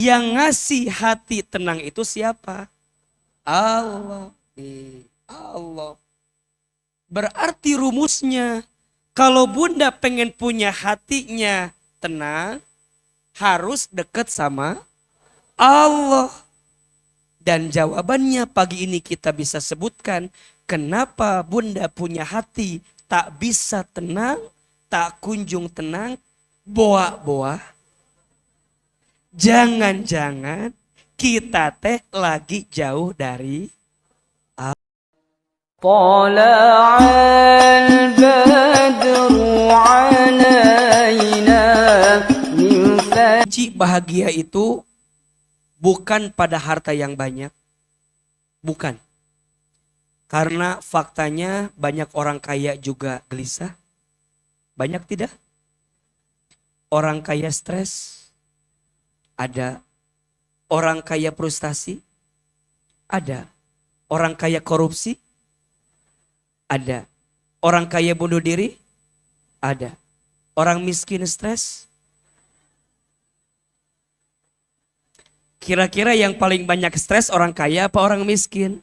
Yang ngasih hati tenang itu siapa? Allah. Allah. Berarti rumusnya, kalau bunda pengen punya hatinya tenang, harus dekat sama Allah. Dan jawabannya pagi ini kita bisa sebutkan, kenapa bunda punya hati tak bisa tenang, tak kunjung tenang, boa-boa. Jangan-jangan kita teh lagi jauh dari طلع البدر علينا من bahagia itu bukan pada harta yang banyak. Bukan. Karena faktanya banyak orang kaya juga gelisah. Banyak tidak? Orang kaya stres. Ada. Orang kaya frustasi. Ada. Orang kaya korupsi. Ada. Orang kaya bunuh diri. Ada. Orang miskin stres. Kira-kira yang paling banyak stres orang kaya apa orang miskin?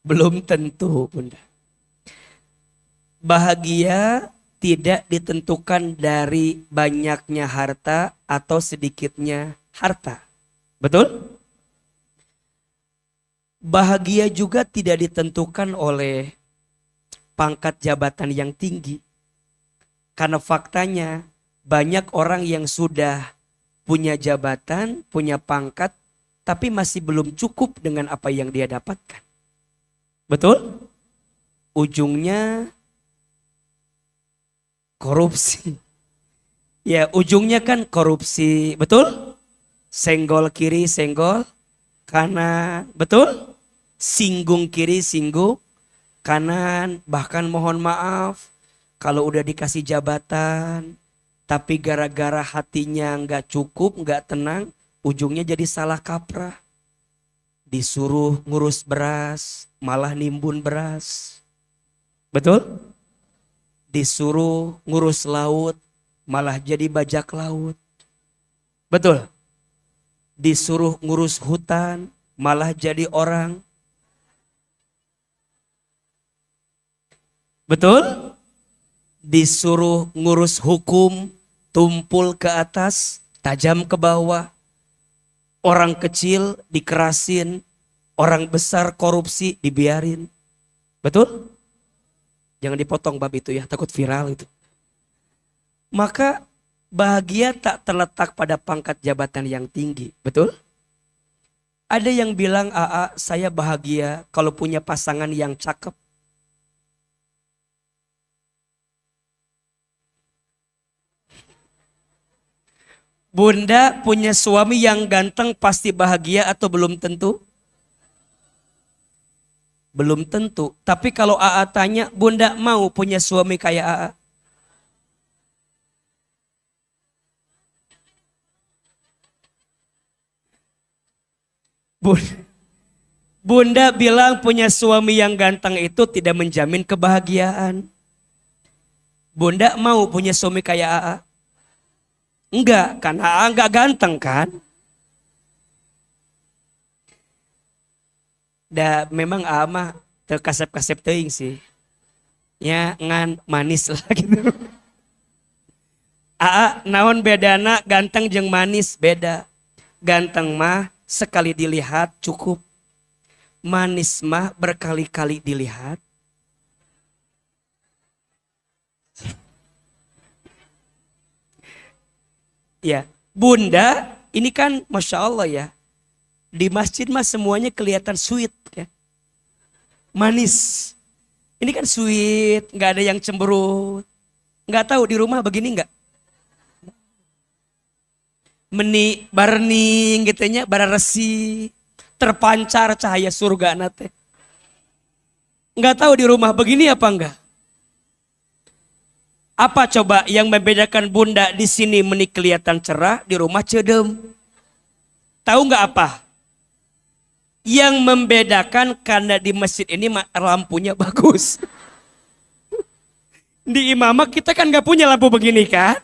Belum tentu, Bunda. Bahagia tidak ditentukan dari banyaknya harta atau sedikitnya harta. Betul? Bahagia juga tidak ditentukan oleh pangkat jabatan yang tinggi. Karena faktanya banyak orang yang sudah punya jabatan, punya pangkat, tapi masih belum cukup dengan apa yang dia dapatkan. Betul? Ujungnya korupsi. Ya, ujungnya kan korupsi, betul? Senggol kiri, senggol kanan, betul? Singgung kiri, singgung kanan, bahkan mohon maaf kalau udah dikasih jabatan, tapi gara-gara hatinya nggak cukup, nggak tenang, ujungnya jadi salah kaprah. Disuruh ngurus beras, malah nimbun beras. Betul? Disuruh ngurus laut, malah jadi bajak laut. Betul? Disuruh ngurus hutan, malah jadi orang. Betul? Disuruh ngurus hukum, tumpul ke atas, tajam ke bawah. Orang kecil dikerasin, orang besar korupsi dibiarin. Betul? Jangan dipotong bab itu ya, takut viral itu. Maka bahagia tak terletak pada pangkat jabatan yang tinggi. Betul? Ada yang bilang, "Aa, saya bahagia kalau punya pasangan yang cakep." Bunda punya suami yang ganteng pasti bahagia atau belum tentu? Belum tentu. Tapi kalau Aa tanya, Bunda mau punya suami kayak Aa? Bunda bilang punya suami yang ganteng itu tidak menjamin kebahagiaan. Bunda mau punya suami kayak Aa? Enggak, kan Aa enggak ganteng kan? Memang Aa mah terkasep-kasep teuing sih. Ya ngan manis lah gitu. Aa naon bedana ganteng jeung manis beda. Ganteng mah sekali dilihat cukup. Manis mah berkali-kali dilihat. Ya, Bunda, ini kan Masya Allah ya. Di masjid mah semuanya kelihatan sweet ya. Manis. Ini kan sweet, nggak ada yang cemberut. Nggak tahu di rumah begini nggak? Barning gitu nya, bararesi, terpancar cahaya surga nate. Nggak tahu di rumah begini apa enggak? Apa coba yang membedakan Bunda di sini menik kelihatan cerah, di rumah cedem? Tahu nggak apa? Yang membedakan karena di masjid ini lampunya bagus. Di imamah kita kan nggak punya lampu begini kan?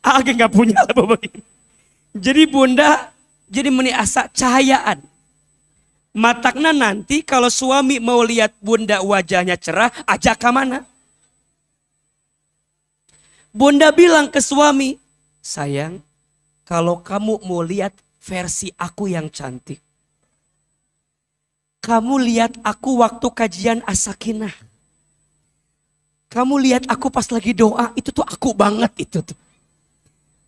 Agak nggak punya lah bapak ini. Jadi bunda jadi meni asa cahayaan. Matakna nanti kalau suami mau lihat bunda wajahnya cerah, ajak ke mana? Bunda bilang ke suami, sayang, kalau kamu mau lihat versi aku yang cantik, kamu lihat aku waktu kajian As-Sakinah. Kamu lihat aku pas lagi doa, itu tuh aku banget itu tuh.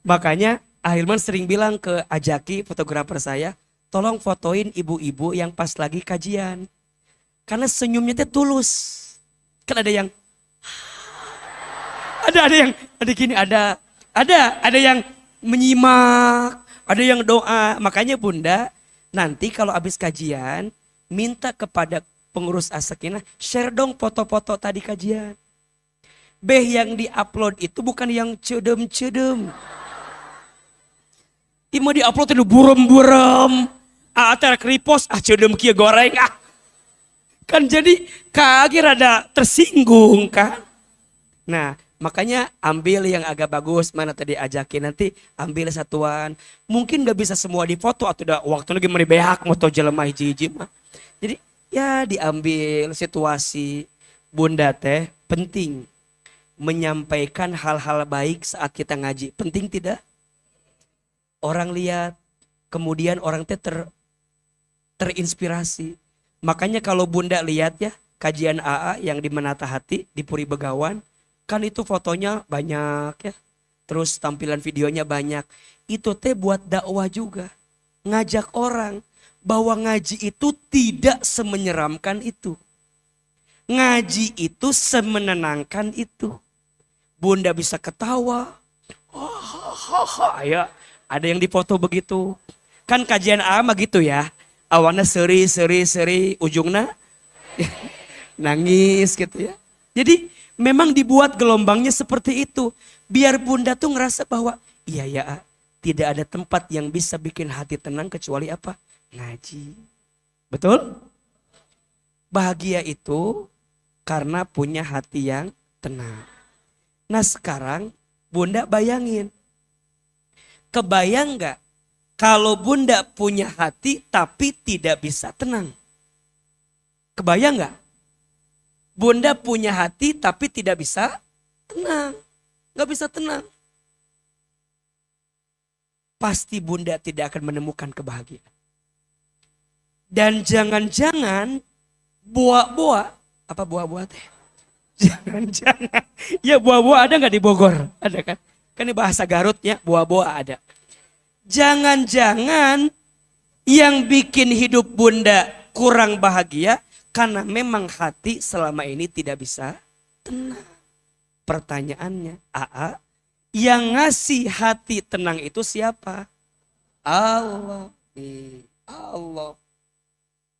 Makanya Ahilman sering bilang ke Ajaki, fotografer saya, tolong fotoin ibu-ibu yang pas lagi kajian. Karena senyumnya tuh tulus. Kan ada yang ada gini, ada yang menyimak, ada yang doa. Makanya bunda, nanti kalau habis kajian, minta kepada pengurus As-Sakinah, share dong foto-foto tadi kajian. Yang di-upload itu bukan yang cedem-cedem. Mau di-upload itu burem-burem. Atar repost, cedem kia goreng. Kan jadi kaget ada tersinggung kan. Nah makanya ambil yang agak bagus, mana tadi ajakin, nanti ambil satuan. Mungkin gak bisa semua difoto atau udah waktu lagi meribehak moto jelema hiji-hiji mah. Jadi ya diambil situasi. Bunda teh penting menyampaikan hal-hal baik saat kita ngaji. Penting tidak? Orang lihat, kemudian orang teh terinspirasi. Makanya kalau bunda lihat ya, kajian AA yang di Menata Hati, di Puri Begawan, kan itu fotonya banyak ya. Terus tampilan videonya banyak. Itu teh buat dakwah juga. Ngajak orang bahwa ngaji itu tidak semenyeramkan itu. Ngaji itu semenenangkan itu. Bunda bisa ketawa. Ya, ada yang difoto begitu. Kan kajian A mah gitu ya. Awalnya seri, ujungnya nangis gitu ya. Jadi memang dibuat gelombangnya seperti itu. Biar bunda tuh ngerasa bahwa iya ya, tidak ada tempat yang bisa bikin hati tenang kecuali apa? Ngaji. Betul? Bahagia itu karena punya hati yang tenang. Nah sekarang bunda bayangin. Kebayang gak kalau bunda punya hati tapi tidak bisa tenang? Kebayang gak? Bunda punya hati tapi tidak bisa tenang. Gak bisa tenang. Pasti bunda tidak akan menemukan kebahagiaan. Dan jangan-jangan buah-buah. Apa buah-buah teh? Jangan-jangan. Ya buah-buah ada gak di Bogor? Ada kan? Kan ini bahasa Garut ya, buah-buah ada. Jangan-jangan yang bikin hidup bunda kurang bahagia karena memang hati selama ini tidak bisa tenang. Pertanyaannya, AA, yang ngasih hati tenang itu siapa? Allah. Allah.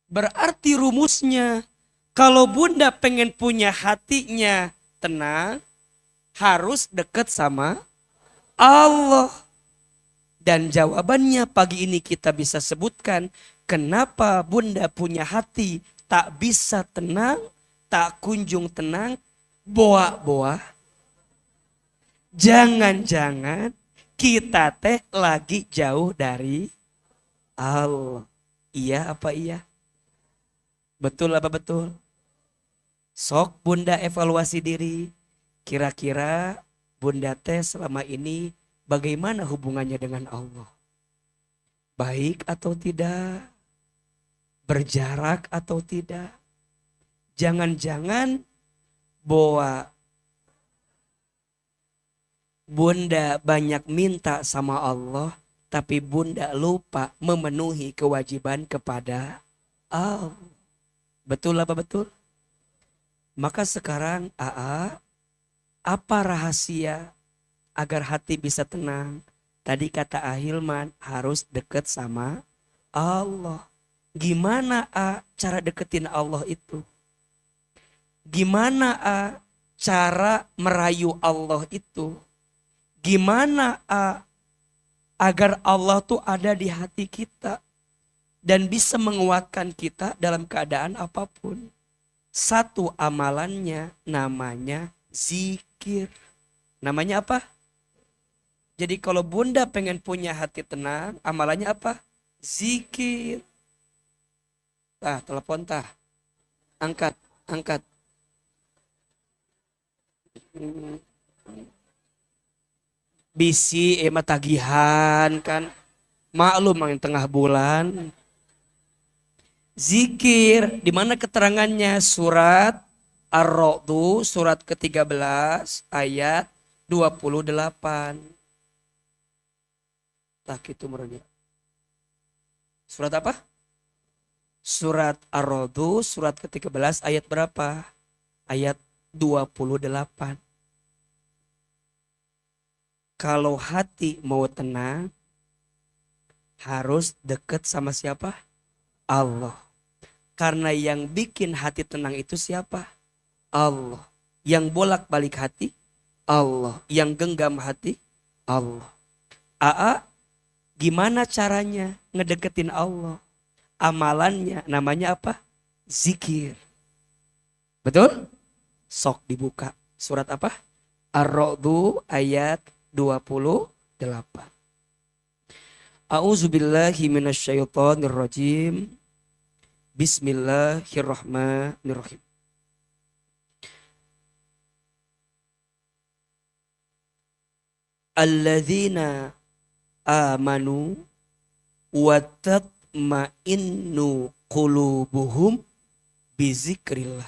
Berarti rumusnya, kalau bunda pengen punya hatinya tenang, harus dekat sama Allah. Dan jawabannya pagi ini kita bisa sebutkan kenapa bunda punya hati tak bisa tenang, tak kunjung tenang, boa-boa. Jangan-jangan kita teh lagi jauh dari Allah. Iya apa iya? Betul apa betul? Sok bunda evaluasi diri. Kira-kira bunda teh selama ini bagaimana hubungannya dengan Allah? Baik atau tidak? Berjarak atau tidak? Jangan-jangan bahwa bunda banyak minta sama Allah, tapi bunda lupa memenuhi kewajiban kepada Allah. Betul apa betul? Maka sekarang AA, apa rahasia agar hati bisa tenang? Tadi kata Ahilman harus dekat sama Allah. Gimana cara deketin Allah itu? Gimana cara merayu Allah itu? Gimana agar Allah tuh ada di hati kita dan bisa menguatkan kita dalam keadaan apapun? Satu amalannya namanya zikir. Namanya apa? Jadi kalau bunda pengen punya hati tenang, amalannya apa? Zikir. Tah, telepon tah. Angkat, angkat. Hmm, Bisi emang tagihan kan. Maklum yang tengah bulan. Zikir, di mana keterangannya? Surat Ar-Ra'd, surat ke-13 ayat 28. Tak itu merenya. Surat apa? Surat Ar-Ra'd, surat ke-13 ayat berapa? Ayat 28. Kalau hati mau tenang, harus dekat sama siapa? Allah. Karena yang bikin hati tenang itu siapa? Allah. Yang bolak-balik hati? Allah. Yang genggam hati? Allah. Aa, gimana caranya ngedeketin Allah? Amalannya namanya apa? Zikir. Betul? Sok dibuka. Surat apa? Ar-Ra'd ayat 28. A'udzubillahi minasyaitonirrajim. Bismillahirrahmanirrahim. Alladzina amanu wa tatma'innu qulubuhum bizikrillah.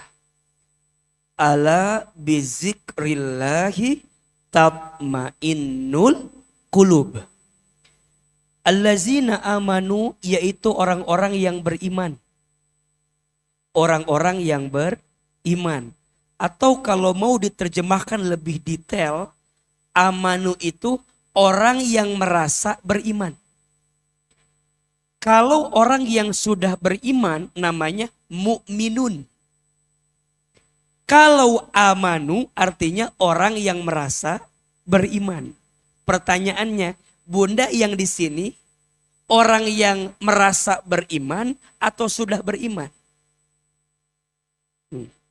Ala bizikrillahi tatma'innul qulub. Allazina amanu, yaitu orang-orang yang beriman. Orang-orang yang beriman. Atau kalau mau diterjemahkan lebih detail, amanu itu orang yang merasa beriman. Kalau orang yang sudah beriman namanya mukminun. Kalau amanu artinya orang yang merasa beriman. Pertanyaannya, bunda yang di sini orang yang merasa beriman atau sudah beriman?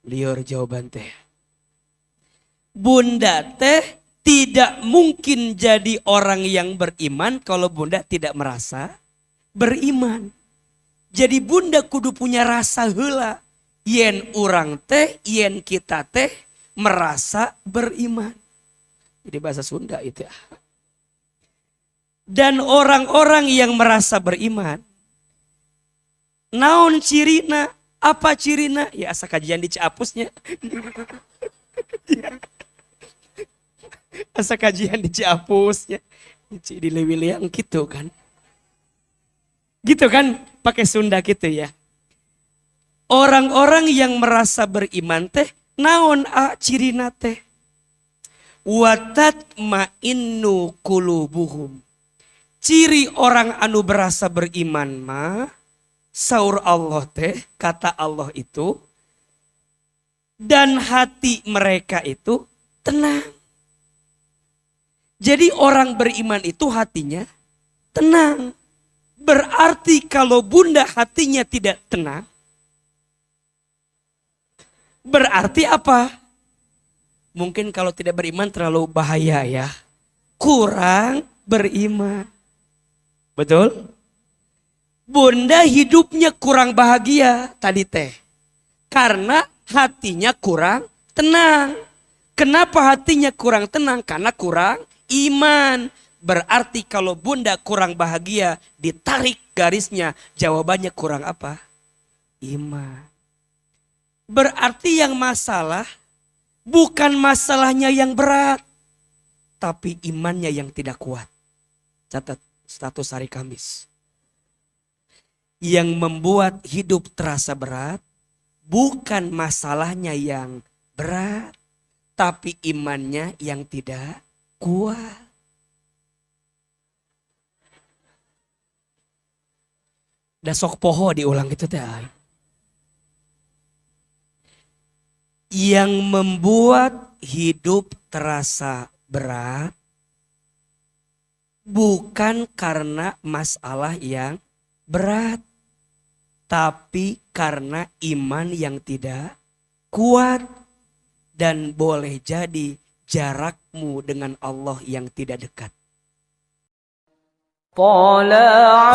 Liur jawaban teh. Bunda teh tidak mungkin jadi orang yang beriman kalau bunda tidak merasa beriman. Jadi bunda kudu punya rasa heula. Yen urang teh, yen kita teh merasa beriman. Jadi bahasa Sunda itu. Dan orang-orang yang merasa beriman, naon cirina? Apa cirina? Ya asa kajian di Ciapusnya. Asa kajian di Ciapusnya. Di Lewiliang gitu kan. Gitu kan pakai Sunda gitu ya. Orang-orang yang merasa beriman teh naon cirina teh? Watatma'innu qulubuhum. Ciri orang anu berasa beriman mah saur Allah teh, kata Allah itu, dan hati mereka itu tenang. Jadi orang beriman itu hatinya tenang. Berarti kalau bunda hatinya tidak tenang, berarti apa? Mungkin kalau tidak beriman terlalu bahaya ya. Kurang beriman. Betul? Bunda hidupnya kurang bahagia tadi teh. Karena hatinya kurang tenang. Kenapa hatinya kurang tenang? Karena kurang iman. Berarti kalau bunda kurang bahagia, ditarik garisnya, jawabannya kurang apa? Iman. Berarti yang masalah bukan masalahnya yang berat, tapi imannya yang tidak kuat. Catat status hari Kamis. Yang membuat hidup terasa berat bukan masalahnya yang berat, tapi imannya yang tidak kuat. Dasok poho diulang gitu teh. Yang membuat hidup terasa berat bukan karena masalah yang berat, tapi karena iman yang tidak kuat. Dan boleh jadi jarakmu dengan Allah yang tidak dekat. طلع